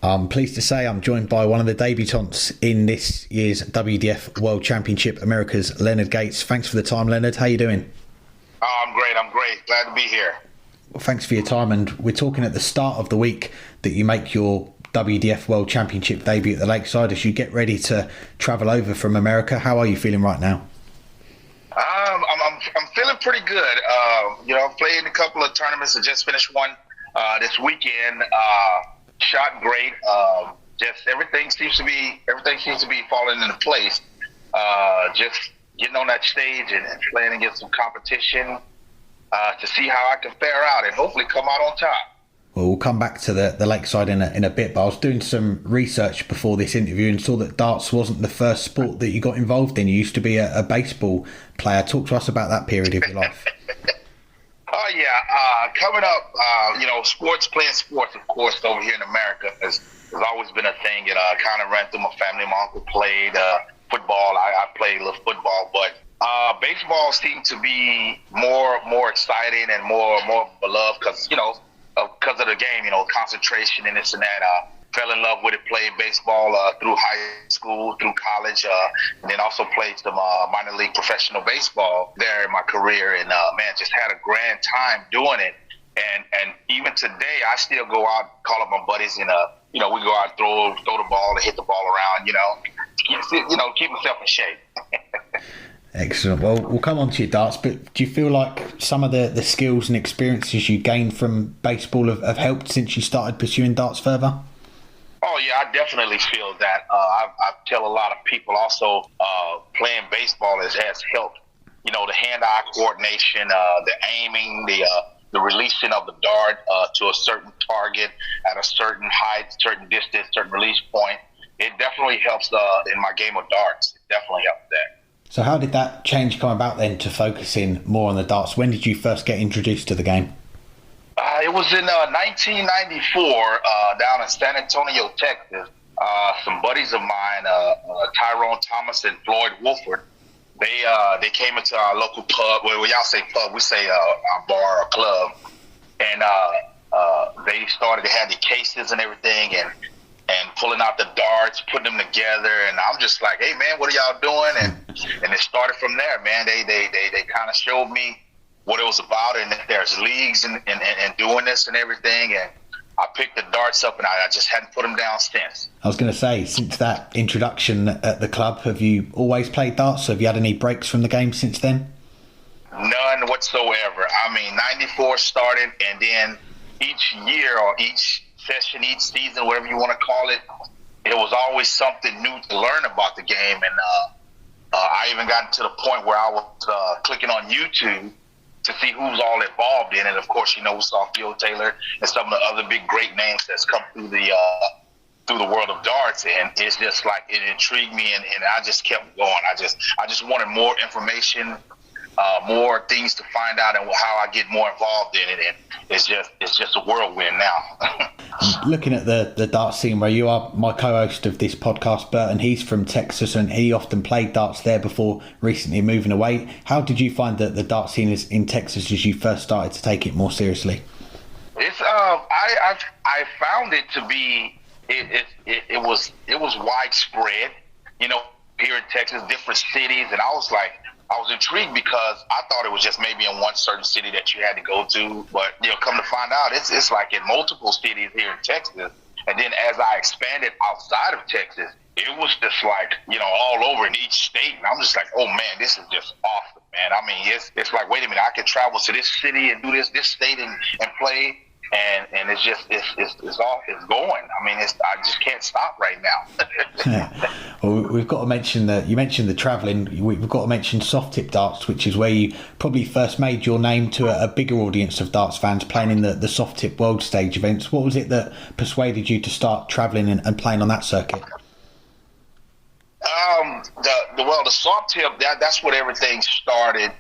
I'm pleased to say I'm joined by one of the debutantes in this year's WDF World Championship, America's Leonard Gates. Thanks for the time, Leonard. How you doing? Oh, I'm great. Glad to be here. Well, thanks for your time. And we're talking at the start of the week that you make your WDF World Championship debut at the Lakeside as you get ready to travel over from America. How are you feeling right now? I'm feeling pretty good. I've played in a couple of tournaments. I just finished one this weekend. Shot great. Just everything seems to be falling into place. Just getting on that stage and playing against some competition to see how I can fare out and hopefully come out on top. Well, we'll come back to the Lakeside in a bit, but I was doing some research before this interview and saw that darts wasn't the first sport that you got involved in. You used to be a baseball player. Talk to us about that period of your life. Oh, yeah. Coming up, playing sports, of course, over here in America has always been a thing. It kind of ran through my family. My uncle played football. I played a little football, but baseball seemed to be more exciting and more beloved because of the game, concentration and this and that. Fell in love with it, played baseball through high school, through college, and then also played some minor league professional baseball there in my career. And just had a grand time doing it. And even today, I still go out, call up my buddies, and we go out, throw the ball, and hit the ball around, keep myself in shape. Excellent. Well, we'll come on to your darts, but do you feel like some of the skills and experiences you gained from baseball have helped since you started pursuing darts further? Oh, yeah, I definitely feel that. I tell a lot of people also playing baseball has helped, the hand-eye coordination, the aiming, the releasing of the dart to a certain target at a certain height, certain distance, certain release point. It definitely helps in my game of darts. It definitely helps that. So how did that change come about then to focusing more on the darts? When did you first get introduced to the game? It was in 1994 down in San Antonio, Texas. Some buddies of mine, Tyrone Thomas and Floyd Wolford, they came into our local pub. Well, y'all say pub, we say our bar or club. And they had the cases and everything and pulling out the darts, putting them together. And I'm just like, hey, man, what are y'all doing? And it started from there, man. They kind of showed me what it was about, and that there's leagues and doing this and everything. And I picked the darts up, and I just hadn't put them down since. I was going to say, since that introduction at the club, have you always played darts? Have you had any breaks from the game since then? None whatsoever. 94 started, and then each year or each session, each season, whatever you want to call it, it was always something new to learn about the game. And I even got to the point where I was clicking on YouTube to see who's all involved in it. Of course, we saw Phil Taylor and some of the other big great names that's come through the world of darts, and it's just like it intrigued me, and I just kept going. I just wanted more information, more things to find out, and how I get more involved in it. And it's just a whirlwind now. Looking at the dart scene where you are my co-host of this podcast, Bert, and he's from Texas, and he often played darts there before recently moving away. How did you find the dart scene in Texas as you first started to take it more seriously? It's I found it to be it was widespread, here in Texas, different cities, and I was intrigued because I thought it was just maybe in one certain city that you had to go to, but come to find out, it's like in multiple cities here in Texas. And then as I expanded outside of Texas, it was just like all over in each state, and I'm just like, oh man, this is just awesome, man. It's like, wait a minute, I could travel to this city and do this state and play. And it's going. I just can't stop right now. Well, we've got to mention you mentioned the travelling. We've got to mention soft tip darts, which is where you probably first made your name to a bigger audience of darts fans playing in the soft tip world stage events. What was it that persuaded you to start travelling and playing on that circuit? The soft tip, that's what everything started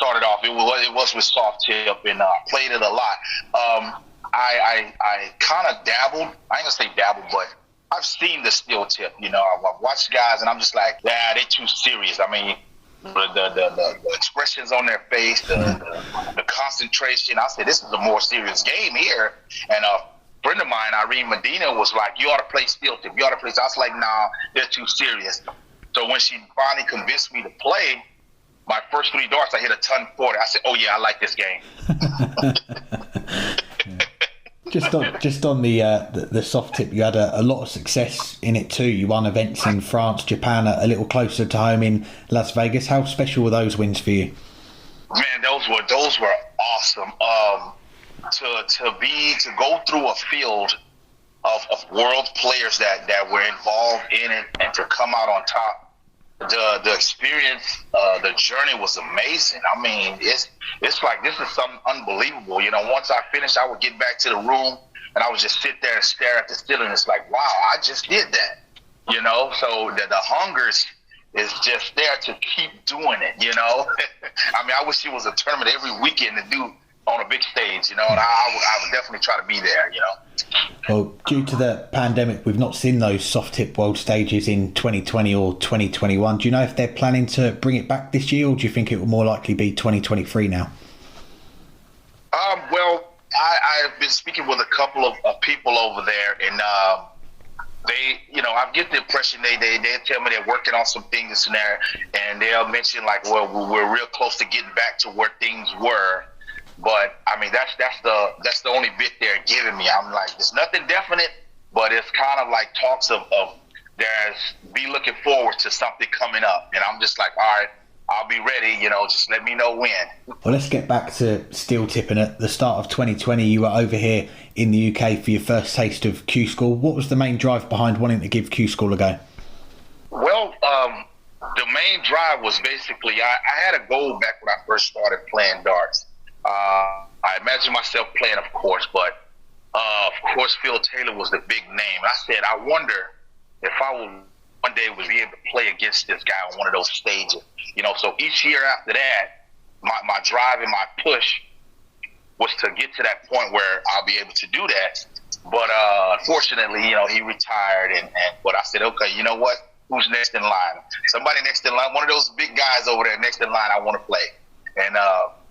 off. It was with soft tip, and played it a lot. I kind of dabbled. I ain't gonna say dabbled, but I've seen the steel tip. I've watched guys, and I'm just like, they're too serious. The expressions on their face, the concentration. I said, this is a more serious game here, and friend of mine, Irene Medina, was like, you ought to play steel tip. You ought to play. I was like, nah, they're too serious. So when she finally convinced me to play, my first 3 darts, I hit a ton 40. I said, oh, yeah, I like this game. Just on the soft tip, you had a lot of success in it too. You won events in France, Japan, a little closer to home in Las Vegas. How special were those wins for you? Man, those were awesome. To go through a field of world players that were involved in it and to come out on top. The experience, the journey was amazing. I mean, it's like this is something unbelievable. You know, once I finished, I would get back to the room and I would just sit there and stare at the ceiling. It's like, wow, I just did that. You know, so the hunger is just there to keep doing it. You know, I mean, I wish it was a tournament every weekend to do on a big stage. You know, and I would definitely try to be there. You know. Well, due to the pandemic, we've not seen those soft tip world stages in 2020 or 2021. Do you know if they're planning to bring it back this year, or do you think it will more likely be 2023 now? Well, I've been speaking with a couple of people over there, and they, you know, I get the impression they tell me they're working on some things in there, and they'll mention like, well, we're real close to getting back to where things were. But I mean, that's the only bit they're giving me. I'm like, there's nothing definite, but it's kind of like talks of be looking forward to something coming up. And I'm just like, all right, I'll be ready. You know, just let me know when. Well, let's get back to steel tipping. At the start of 2020, you were over here in the UK for your first taste of Q School. What was the main drive behind wanting to give Q School a go? Well, the main drive was basically I had a goal back when I first started playing darts. I imagined myself playing, of course, but of course Phil Taylor was the big name. I said, I wonder if I will one day would be able to play against this guy on one of those stages. You know, so each year after that, my drive and my push was to get to that point where I'll be able to do that. But unfortunately, you know, he retired, but I said, okay, you know what? Who's next in line? Somebody next in line, one of those big guys over there next in line I want to play. And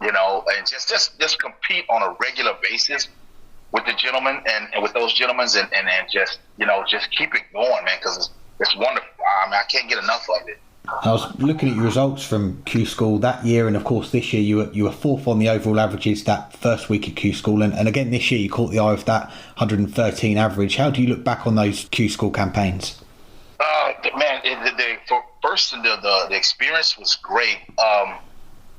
you know, and just compete on a regular basis with the gentlemen and with those gentlemen, and just, you know, just keep it going, man, because it's wonderful. I mean, I can't get enough of it. I was looking at your results from Q School that year, and of course this year you were fourth on the overall averages that first week at Q School, and again this year you caught the eye of that 113 average. How do you look back on those Q School campaigns? Man, the experience was great.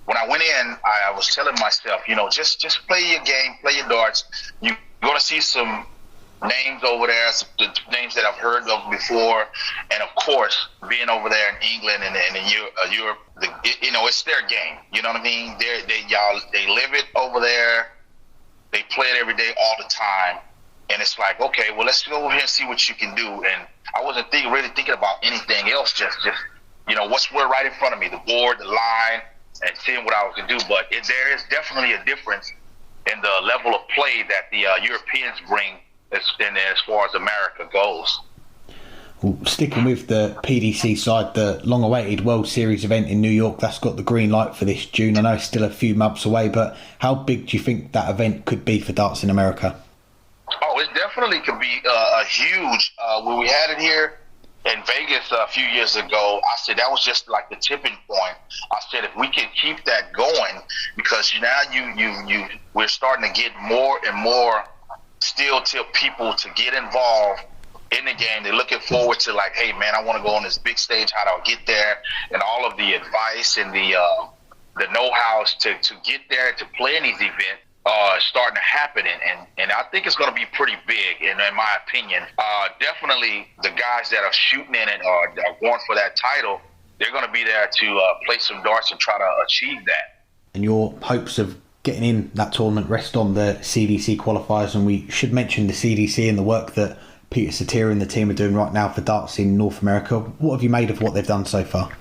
When I went in, I was telling myself, you know, just play your game, play your darts. You're going to see some names over there, the names that I've heard of before. And, of course, being over there in England and in Europe, you know, it's their game. You know what I mean? They live it over there. They play it every day all the time. And it's like, okay, well, let's go over here and see what you can do. And I wasn't really thinking about anything else, just you know, what's right in front of me, the board, the line, and seeing what I was going to do. But there is definitely a difference in the level of play that the Europeans bring as far as America goes. Well, sticking with the PDC side, the long-awaited World Series event in New York, that's got the green light for this June. I know it's still a few months away, but how big do you think that event could be for darts in America? Oh, it definitely could be a huge. When we had it here in Vegas a few years ago, I said that was just like the tipping point. I said if we can keep that going, because now we're starting to get more and more steel tip people to get involved in the game. They're looking forward to like, hey man, I want to go on this big stage. How do I get there? And all of the advice and the know-hows to get there to play in these events starting to happen, and I think it's going to be pretty big. And in my opinion, definitely the guys that are shooting in it or are going for that title, they're going to be there to play some darts and try to achieve that. And your hopes of getting in that tournament rest on the CDC qualifiers, and we should mention the CDC and the work that Peter Satira and the team are doing right now for darts in North America. What have you made of what they've done so far?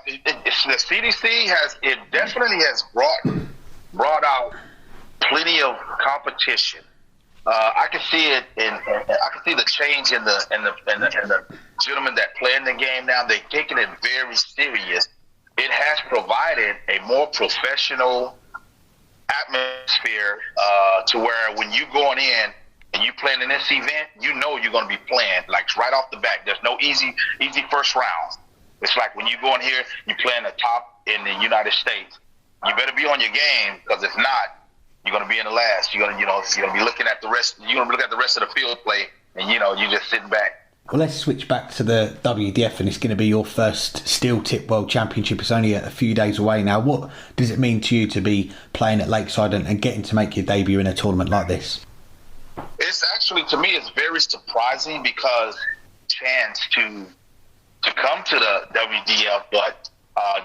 The CDC definitely has brought out plenty of competition. I can see it, I can see the change in the gentlemen that play in the game now. They're taking it very serious. It has provided a more professional atmosphere to where when you going in, and you playing in this event, you know you're going to be playing like right off the bat. There's no easy first rounds. It's like when you go in here, you play in the top in the United States. You better be on your game, because if not, you're going to be in the last. You're going to be looking at the rest. You're going to look at the rest of the field play, and you're just sitting back. Well, let's switch back to the WDF, and it's going to be your first steel tip world championship. It's only a few days away now. What does it mean to you to be playing at Lakeside and getting to make your debut in a tournament like this? It's actually, to me, it's very surprising, because chance to come to the WDF, but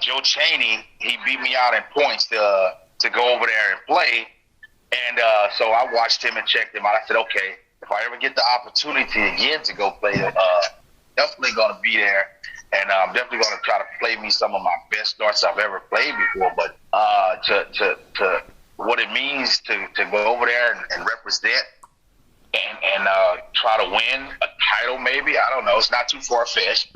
Joe Chaney, he beat me out in points to go over there and play, and so I watched him and checked him out. I said, okay, if I ever get the opportunity again to go play, definitely going to be there, and I'm definitely going to try to play me some of my best darts I've ever played before. But to what it means to go over there and represent and try to win a title, maybe, I don't know. It's not too far-fetched.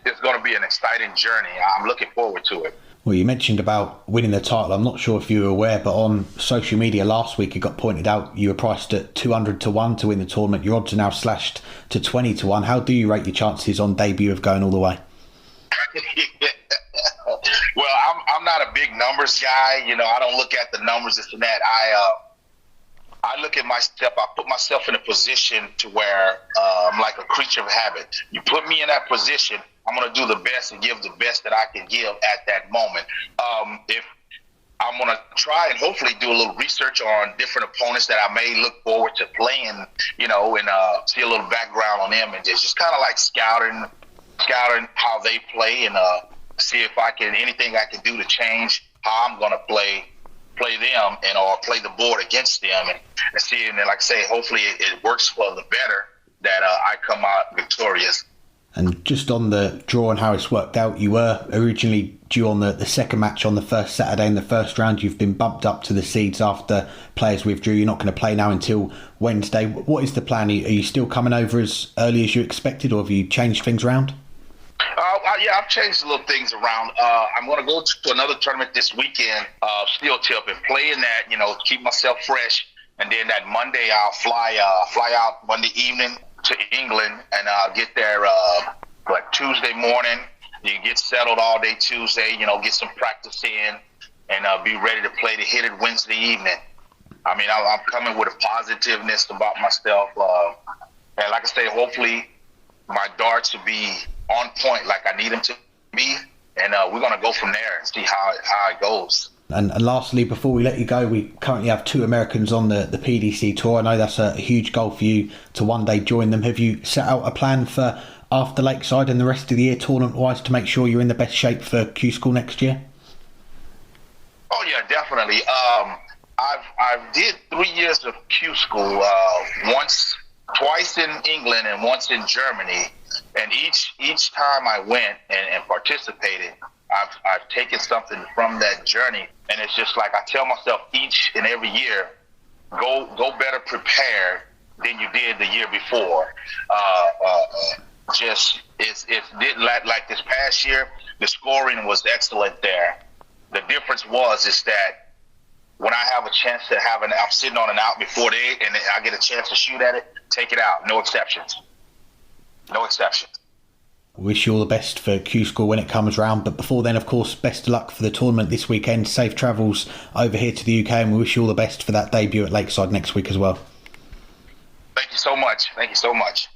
It's going to be an exciting journey. I'm looking forward to it. Well, you mentioned about winning the title. I'm not sure if you were aware, but on social media last week, it got pointed out you were priced at 200 to 1 to win the tournament. Your odds are now slashed to 20 to 1. How do you rate your chances on debut of going all the way? Well, I'm not a big numbers guy. I don't look at the numbers, this and that. I look at myself, I put myself in a position to where I'm like a creature of habit. You put me in that position, I'm going to do the best and give the best that I can give at that moment. If I'm going to try and hopefully do a little research on different opponents that I may look forward to playing, and see a little background on them, and just kind of like scouting how they play, and see if anything I can do to change how I'm going to play them, and or play the board against them, and see, and then, like I say, hopefully it works for the better, that I come out victorious. And just on the draw and how it's worked out, you were originally due on the second match on the first Saturday in the first round. You've been bumped up to the seeds after players withdrew. You're not going to play now until Wednesday. What is the plan? Are you still coming over as early as you expected, or have you changed things around? Yeah, I've changed a little things around. I'm going to go to another tournament this weekend, steel tip, and play in that, keep myself fresh. And then that Monday, I'll fly out Monday evening to England, and I'll get there Tuesday morning. You get settled all day Tuesday, get some practice in, and be ready to play to hit it Wednesday evening. I mean, I'm coming with a positiveness about myself. And like I say, hopefully my darts will be on point like I need them to be, and we're going to go from there and see how it goes. And lastly, before we let you go, we currently have 2 Americans on the PDC tour. I know that's a huge goal for you to one day join them. Have you set out a plan for after Lakeside and the rest of the year, tournament-wise, to make sure you're in the best shape for Q School next year? Oh yeah, definitely. I've did 3 years of Q School, twice in England and once in Germany, and each time I went and participated, I've taken something from that journey, and it's just like I tell myself each and every year, go better prepared than you did the year before. Like this past year, the scoring was excellent there. The difference is that when I have a chance to I'm sitting on an out before and I get a chance to shoot at it, take it out. No exceptions. No exceptions. Wish you all the best for Q School when it comes round. But before then, of course, best of luck for the tournament this weekend. Safe travels over here to the UK, and we wish you all the best for that debut at Lakeside next week as well. Thank you so much. Thank you so much.